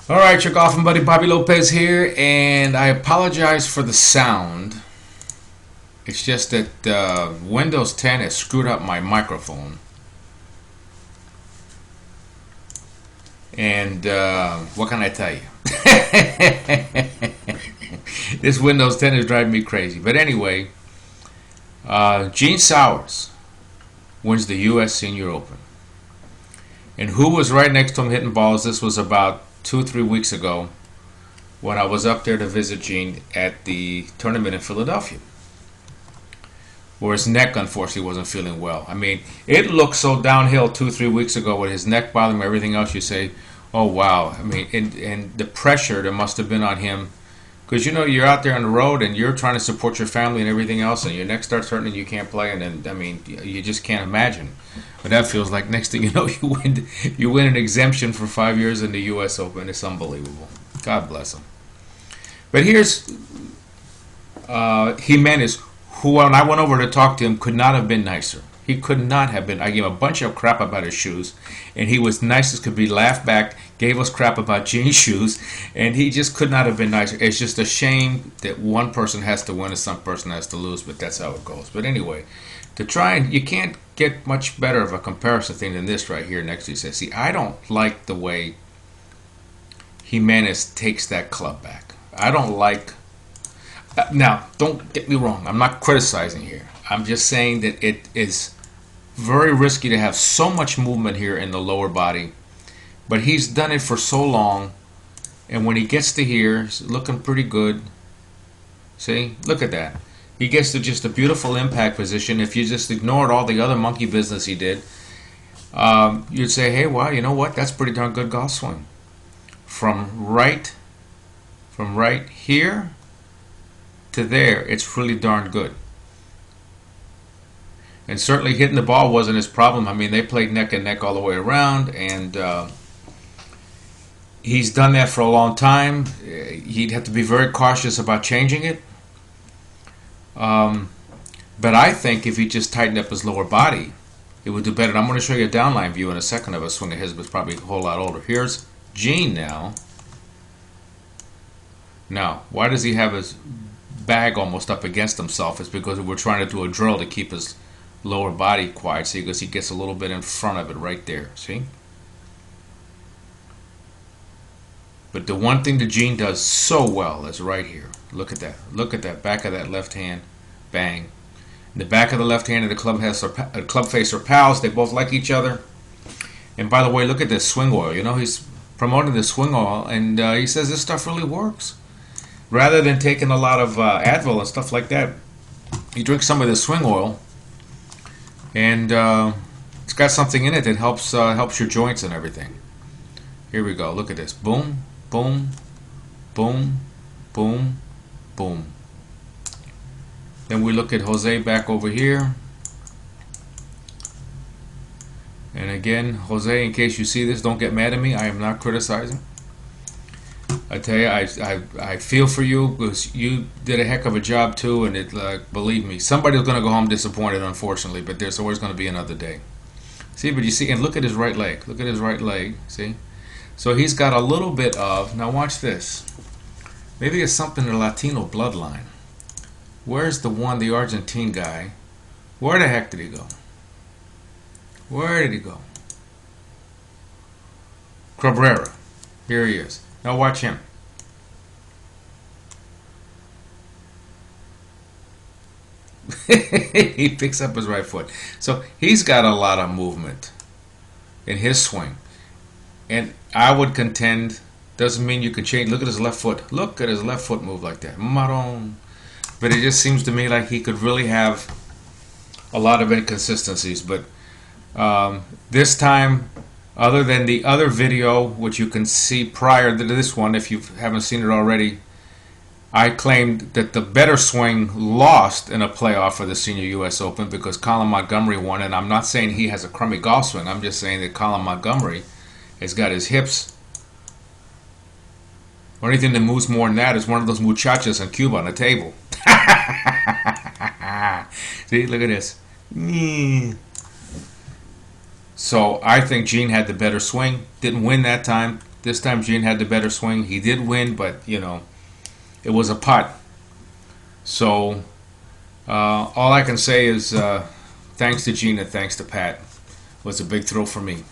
All right, your golfing buddy Bobby Lopez here, and I apologize for the sound. It's just that Windows 10 has screwed up my microphone, and what can I tell you? This Windows 10 is driving me crazy. But anyway, Gene Sauers wins the U.S. Senior Open, and who was right next to him hitting balls? This was about 2 or 3 weeks ago when I was up there to visit Gene at the tournament in Philadelphia, where his neck unfortunately wasn't feeling well. I mean, it looked so downhill 2 or 3 weeks ago with his neck bothering him, everything else. You say, oh wow. I mean, and the pressure that must have been on him, because you're out there on the road and you're trying to support your family and everything else, and your neck starts hurting and you can't play, and then I mean, you just can't imagine what that feels like. Next thing you know, you win an exemption for 5 years in the U.S. Open. It's unbelievable. God bless him. But here's Jimenez, who, when I went over to talk to him, could not have been nicer. He could not have been. I gave him a bunch of crap about his shoes, and he was nice as could be, laughed back, gave us crap about Gene's shoes, and he just could not have been nicer. It's just a shame that one person has to win and some person has to lose, but that's how it goes. But anyway, to try and, you can't get much better of a comparison thing than this right here next to you. See, I don't like the way Jimenez takes that club back. I don't like. Now, don't get me wrong. I'm not criticizing here. I'm just saying that it is very risky to have so much movement here in the lower body. But he's done it for so long, and when he gets to here, he's looking pretty good. See? Look at that. He gets to just a beautiful impact position. If you just ignored all the other monkey business he did, you'd say, hey, wow, you know what? That's pretty darn good golf swing. From right here to there, it's really darn good. And certainly hitting the ball wasn't his problem. I mean, they played neck and neck all the way around, and he's done that for a long time. He'd have to be very cautious about changing it. But I think if he just tightened up his lower body, it would do better. And I'm going to show you a downline view in a second of a swing of his, but it's probably a whole lot older. Here's Gene now. Now, why does he have his bag almost up against himself? It's because we're trying to do a drill to keep his lower body quiet. See, because he gets a little bit in front of it right there. See? But the one thing that Gene does so well is right here. Look at that. Look at that back of that left hand. Bang. The back of the left hand and the club face are pals. They both like each other. And by the way, look at this swing oil. He's promoting the swing oil, and he says this stuff really works. Rather than taking a lot of Advil and stuff like that, you drink some of the swing oil, and it's got something in it that helps your joints and everything. Here we go. Look at this. Boom, boom, boom, boom, boom. Then we look at Jose back over here. And again, Jose, in case you see this, don't get mad at me. I am not criticizing. I tell you, I feel for you, because you did a heck of a job too, and believe me, somebody's going to go home disappointed, unfortunately, but there's always going to be another day. See, but you see, and look at his right leg. Look at his right leg, see? So he's got a little bit of, now watch this. Maybe it's something in the Latino bloodline. Where's the Argentine guy? Where the heck did he go? Where did he go? Cabrera. Here he is. Now watch him. He picks up his right foot. So he's got a lot of movement in his swing. And I would contend, doesn't mean you can change. Look at his left foot. Look at his left foot move like that. Maron. But it just seems to me like he could really have a lot of inconsistencies. But this time, other than the other video, which you can see prior to this one, if you haven't seen it already, I claimed that the better swing lost in a playoff for the Senior U.S. Open because Colin Montgomery won. And I'm not saying he has a crummy golf swing. I'm just saying that Colin Montgomery has got his hips. Or anything that moves more than that is one of those muchachas in Cuba on the table. See, look at this. So I think Gene had the better swing. Didn't win that time. This time Gene had the better swing. He did win, but it was a putt. So all I can say is thanks to Gene and thanks to Pat. It was a big thrill for me.